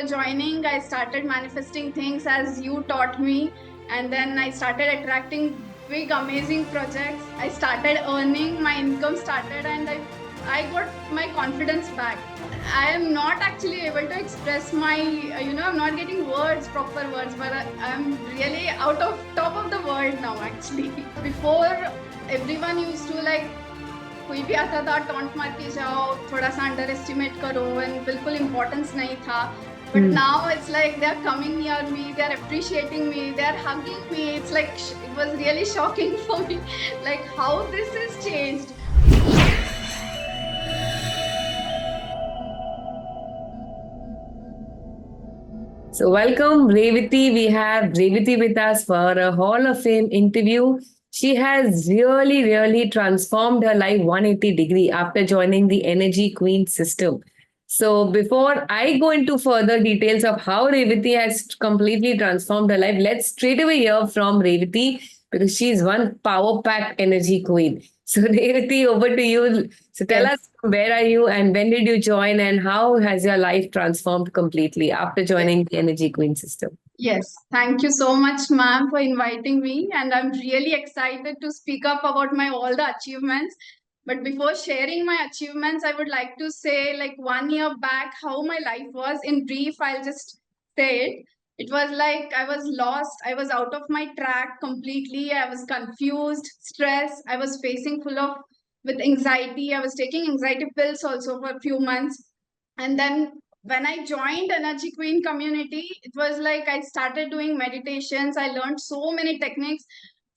after joining, I started manifesting things as you taught me, and then I started attracting big, amazing projects. I started earning, my income started, and I got my confidence back. I am not actually able to express my, I'm not getting words, proper words, but I'm really out of top of the world now actually. Before, everyone used to like कोई भी आता था taunt मार के जाओ थोड़ा सा under estimate करो एंड बिल्कुल इम्पोर्टेंस नहीं था but now it's like they're coming near me, they're appreciating me, they're hugging me. It's like it was really shocking for me like how this has changed. So welcome Revati. We have Revati with us for a Hall of Fame interview. She has really transformed her life 180 degree after joining the Energy Queen system. So before I go into further details of how Revati has completely transformed her life, let's straight away hear from Revati because she's one power-packed energy queen. So Revati, over to you. So tell us, where are you and when did you join and how has your life transformed completely after joining the Energy Queen system? Yes, thank you so much, ma'am, for inviting me. And I'm really excited to speak up about my all the achievements. But before sharing my achievements, I would like to say, like 1 year back, how my life was. In brief, I'll just say it. It was like I was lost. I was out of my track completely. I was confused, stressed. I was facing full of with anxiety. I was taking anxiety pills also for a few months. And then when I joined Energy Queen community, it was like I started doing meditations. I learned so many techniques.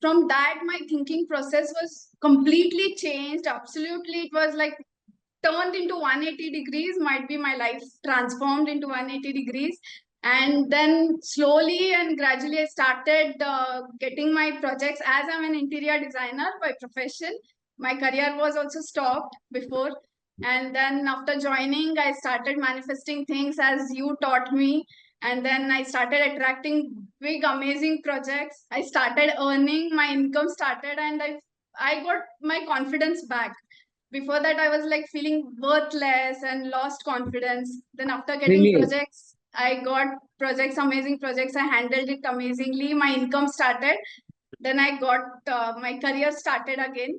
From that, my thinking process was completely changed. Absolutely, it was like turned into 180 degrees. Might be my life transformed into 180 degrees. And then slowly and gradually, I started getting my projects as I'm an interior designer by profession. My career was also stopped before, and then after joining, I started manifesting things as you taught me. And then I started attracting big, amazing projects. I started earning, my income started, and I got my confidence back. Before that, I was like feeling worthless and lost confidence. Then after getting Brilliant. projects, I got projects, amazing projects. I handled it amazingly. My income started. Then I got my career started again.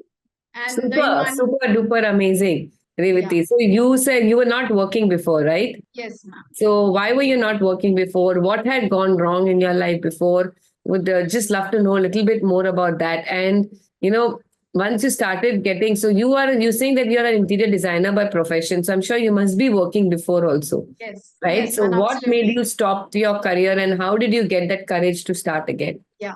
And in Super, one, super duper amazing, yeah, Revati. So you said you were not working before, right? yes, ma'am. So why were you not working before? What had gone wrong in your life before? Would just love to know a little bit more about that. And once you started getting, so you saying that you're an interior designer by profession. So I'm sure you must be working before also, Yes, right? yes, So ma'am, what made absolutely. you stop your career, and how did you get that courage to start again? Yeah.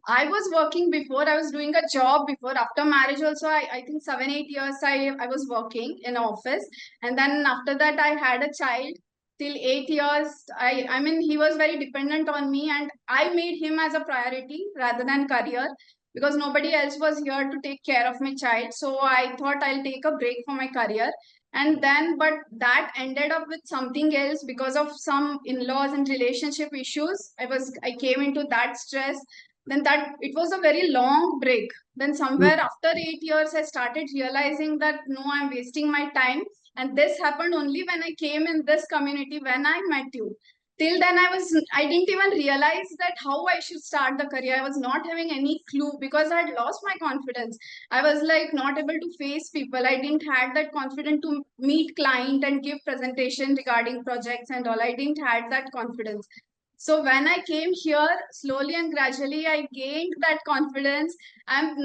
I was working before. I was doing a job before. After marriage, also, I think 7, 8 years I was working in office. And then after that, I had a child till 8 years. I mean, he was very dependent on me, and I made him as a priority rather than career because nobody else was here to take care of my child. So I thought I'll take a break for my career. And then, but that ended up with something else because of some in-laws and relationship issues. I came into that stress. Then that it was a very long break. Then somewhere after 8 years, I started realizing that no, I'm wasting my time. And this happened only when I came in this community when I met you. Till then, I didn't even realize that how I should start the career. I was not having any clue because I had lost my confidence. I was like not able to face people. I didn't had that confidence to meet client and give presentation regarding projects and all. I didn't had that confidence. So when I came here, slowly and gradually, I gained that confidence. I'm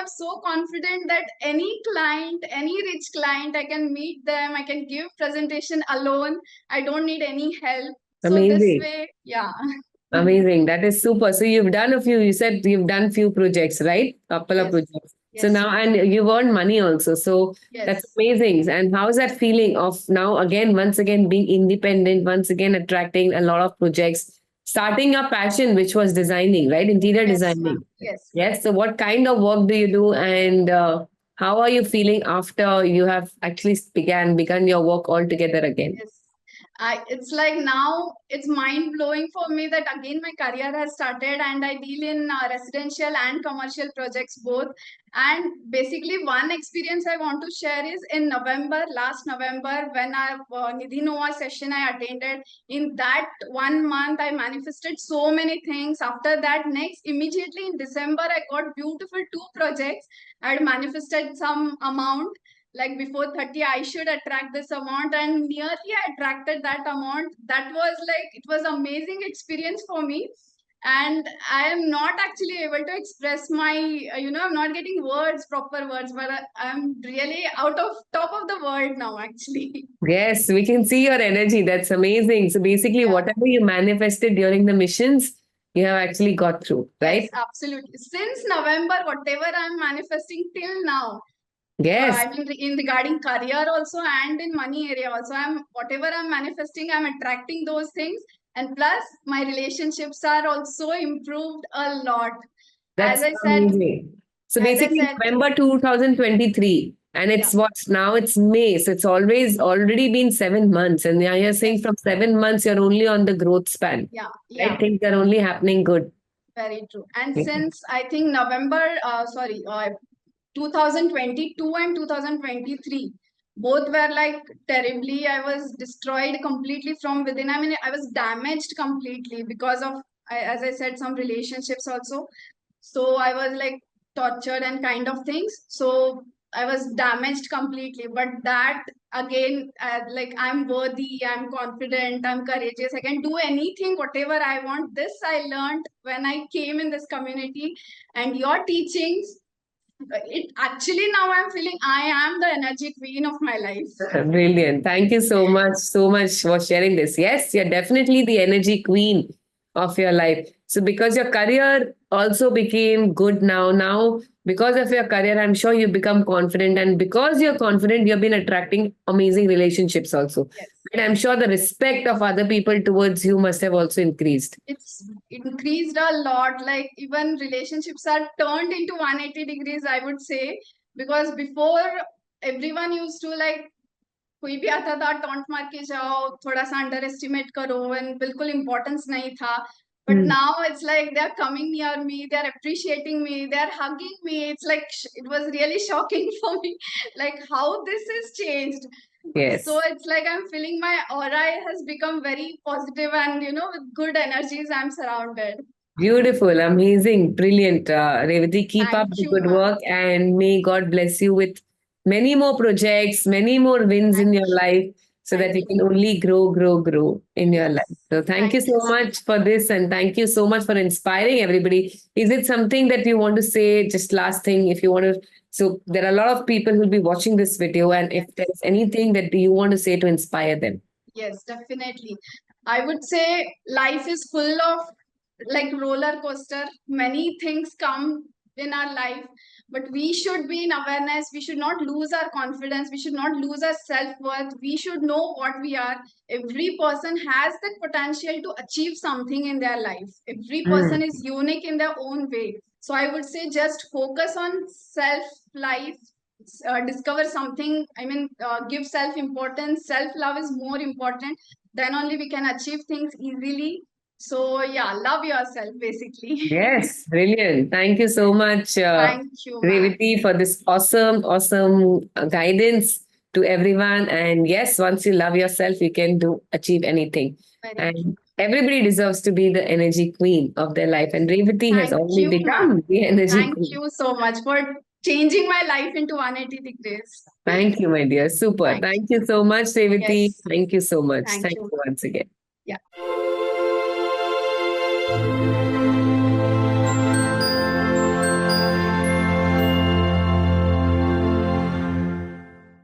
so confident that any client, any rich client, I can meet them. I can give presentation alone. I don't need any help. So this Amazing. way, yeah. Amazing. That is super. So you've done a few, you said you've done few projects, right? Couple of Yes. projects. So Yes. now, and you've earned money also. So that's Yes. amazing. And how's that feeling of now again, once again, being independent, once again, attracting a lot of projects, starting a passion, which was designing, right? Interior Yes, ma'am. designing. Yes. Yes. So what kind of work do you do? And how are you feeling after you have actually begun your work altogether again? Yes. It's like now it's mind blowing for me that again my career has started and I deal in residential and commercial projects both. And basically, one experience I want to share is in November, last November, when our Nidhi Nova session I attended. In that 1 month, I manifested so many things. After that, next immediately in December, I got beautiful 2 projects. I had manifested some amount like before 30 I should attract this amount, and nearly I attracted that amount. That was like, it was amazing experience for me. And I am not actually able to express my I'm not getting words, proper words, but I'm really out of top of the world now actually. Yes, we can see your energy. That's amazing. So basically, Yeah. whatever you manifested during the missions, you have actually got through, right? Yes, absolutely. Since November, whatever I'm manifesting till now, Yes, I mean, in regarding career also and in money area also, I'm whatever I'm manifesting, I'm attracting those things. And plus, my relationships are also improved a lot. As that's I said, amazing. So as I basically, said, November 2023, and yeah, it's what now it's May. So it's always already been 7 months. And now you're saying yes, from 7 months, you're only on the growth span, yeah, right? yeah, Things are only happening good. very true. And Yeah. since I think November, 2022 and 2023, both were like terribly. I was destroyed completely from within. I mean, I was damaged completely because of, as I said, some relationships also. So I was like tortured and kind of things. So I was damaged completely. But that again, like I'm worthy, I'm confident, I'm courageous, I can do anything, whatever I want. This I learned when I came in this community, and your teachings, it actually now I'm feeling I am the energy queen of my life. Brilliant. Thank you so much for sharing this. Yes, you're definitely the energy queen of your life. So, because your career also became good now, because of your career, I'm sure you become confident. And because you're confident, you've been attracting amazing relationships also. Yes, And I'm sure the respect of other people towards you must have also increased. it's increased a lot. Like even relationships are turned into 180 degrees, I would say, because before everyone used to like, कोई भी आता था taunt मार के जाओ, थोड़ा सा under estimate करो, एंड बिल्कुल इम्पोर्टेंस नहीं था. But Hmm. now it's like they're coming near me, they're appreciating me, they're hugging me. It's like it was really shocking for me, like how this has changed. So Yes. it's like I'm feeling my aura has become very positive, and with good energies I'm surrounded. Beautiful, amazing, brilliant. Revati, keep up Thank the you, good ma'am. work and may God bless you with many more projects, many more wins in Thank your life so that thank you you. can only grow in your life. Yes. So thank you Thank so you so much for this and thank you so much for inspiring everybody. Is it something that you want to say? Just last thing, if you want to. So there are a lot of people who will be watching this video, and much. if there's anything that you want to say to inspire them. Yes, definitely. I would say life is full of like roller coaster. Many things come in our life, but we should be in awareness. We should not lose our confidence. We should not lose our self-worth. We should know what we are. Every person has the potential to achieve something in their life. Every Mm. person is unique in their own way. So I would say just focus on self-life, discover something. I mean, give self importance. Self love is more important. Then only we can achieve things easily. So yeah, love yourself basically. Yes, brilliant. Thank you so much, Thank you, ma'am. Revati, for this awesome guidance to everyone. And yes, once you love yourself, you can achieve anything. Very true. And everybody deserves to be the energy queen of their life. And Revati has Thank already you, ma'am. become the energy Thank queen. you so much for changing my life into 180 degrees. Thank you, my dear. Super. Thank Thank you so much, you. Revati. Yes. Thank you so much. Thank Thank you. you once again. Yeah.